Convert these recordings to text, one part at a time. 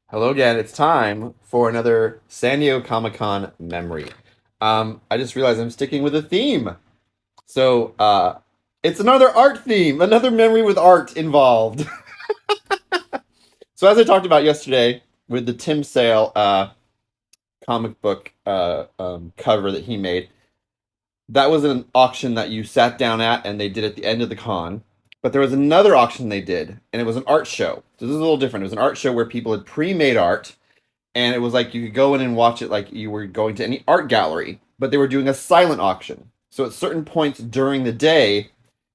Hello again. It's time for another San Diego Comic-Con memory. I just realized I'm sticking with a theme. So it's another art theme, another memory with art involved. So as I talked about yesterday with the Tim Sale comic book cover that he made, that was an auction that you sat down at and they did at the end of the con. But there was another auction they did, and it was an art show. So this is a little different. It was an art show where people had pre-made art and it was like you could go in and watch it like you were going to any art gallery, but they were doing a silent auction. So at certain points during the day,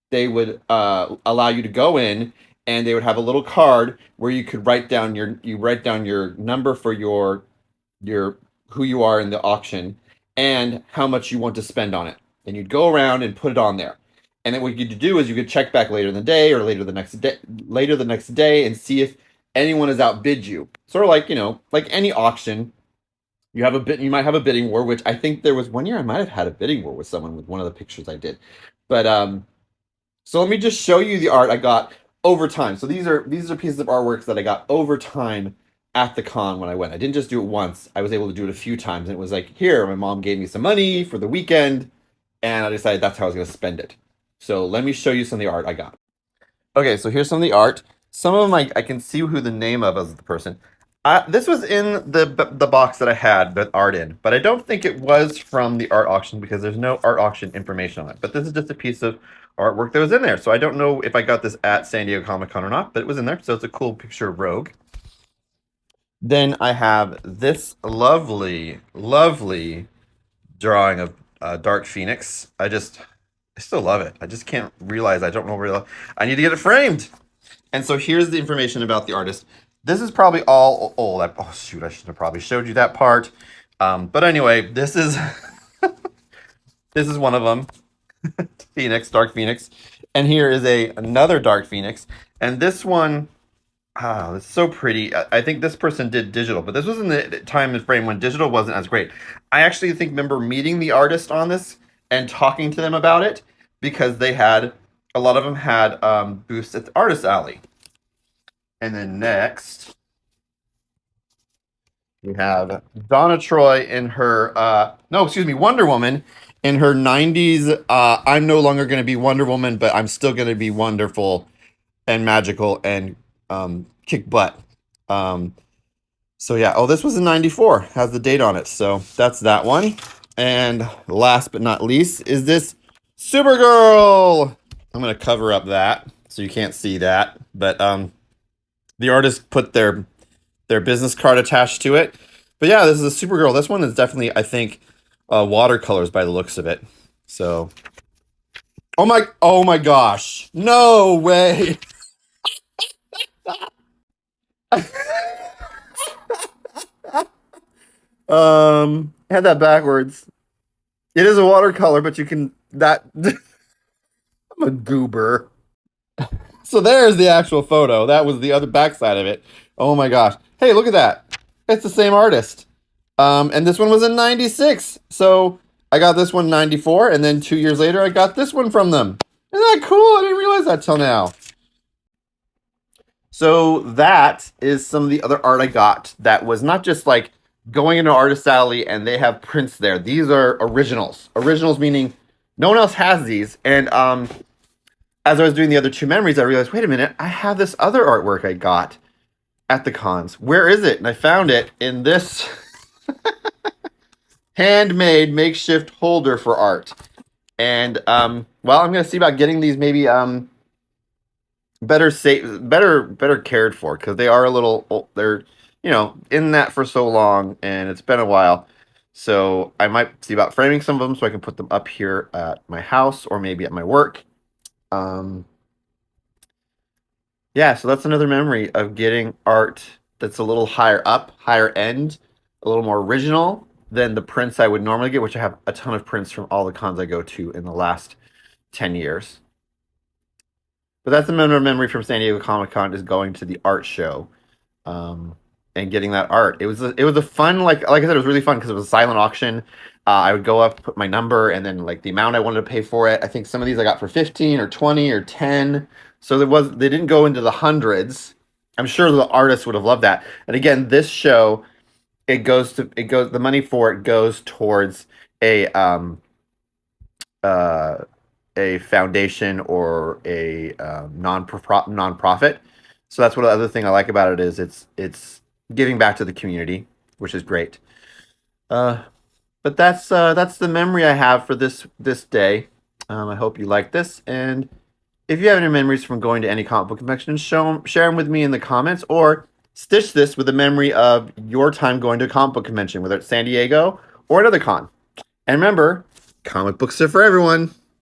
they would allow you to go in, and they would have a little card where you could write down your number for your who you are in the auction and how much you want to spend on it. And you'd go around and put it on there. And then what you could do is you could check back later in the day or later the next day and see if anyone has outbid you. Sort of like, like any auction, you might have a bidding war, which I think there was one year I might have had a bidding war with someone with one of the pictures I did. But so let me just show you the art I got over time. So these are pieces of artworks that I got over time at the con when I went. I didn't just do it once. I was able to do it a few times, and it was like, here, my mom gave me some money for the weekend, and I decided that's how I was going to spend it. So let me show you some of the art I got. Okay, so here's some of the art. Some of them I can see who the name of as the person. This was in the box that I had the art in, but I don't think it was from the art auction because there's no art auction information on it. But this is just a piece of artwork that was in there. So I don't know if I got this at San Diego Comic Con or not, but it was in there. So it's a cool picture of Rogue. Then I have this lovely, lovely drawing of Dark Phoenix. I still love it. I just can't realize I don't know where I need to get it framed. And so here's the information about the artist. This is probably all old. Oh shoot, I should have probably showed you that part. But anyway, this is this is one of them. Phoenix, Dark Phoenix. And here is another Dark Phoenix. And this one, it's so pretty. I think this person did digital, but this was in the time and frame when digital wasn't as great. I actually remember meeting the artist on this and talking to them about it because a lot of them had booths at the Artist Alley. And then next, we have Donna Troy in her, no, excuse me, Wonder Woman in her 90s. I'm no longer going to be Wonder Woman, but I'm still going to be wonderful and magical and kick butt. So yeah, oh, this was in 94, has the date on it. So that's that one. And last but not least is this Supergirl. I'm going to cover up that so you can't see that. But the artist put their business card attached to it. But yeah, this is a Supergirl. This one is definitely, I think, watercolors by the looks of it. So, oh my gosh, no way. Had that backwards. It is a watercolor, but you can that. I'm a goober. So there's the actual photo. That was the other backside of it. Oh my gosh. Hey, look at that. It's the same artist. And this one was in 96. So I got this one in 94, and then 2 years later I got this one from them. Isn't that cool? I didn't realize that till now. So that is some of the other art I got that was not just like going into Artist Alley and they have prints there. These are originals. Originals meaning no one else has these. And as I was doing the other two memories, I realized, wait a minute, I have this other artwork I got at the cons. Where is it? And I found it in this handmade makeshift holder for art. And well, I'm gonna see about getting these maybe better cared for because they are a little they're in that for so long and it's been a while. So I might see about framing some of them so I can put them up here at my house or maybe at my work. Um, yeah, so that's another memory of getting art that's a little higher up, higher end, a little more original than the prints I would normally get, which I have a ton of prints from all the cons I go to in the last 10 years. But that's another memory from San Diego Comic Con is going to the art show, and getting that art. It was a fun like I said, it was really fun because it was a silent auction. I would go up, put my number, and then like the amount I wanted to pay for it. I think some of these I got for 15 or 20 or 10. So they didn't go into the hundreds. I'm sure the artists would have loved that. And again, this show, the money for it goes towards a uh a foundation or a nonprofit. So that's what the other thing I like about it is it's giving back to the community, which is great. Uh, but that's the memory I have for this day. I hope you like this, and if you have any memories from going to any comic book convention, share them with me in the comments, or stitch this with a memory of your time going to a comic book convention, whether it's San Diego or another con. And remember, comic books are for everyone.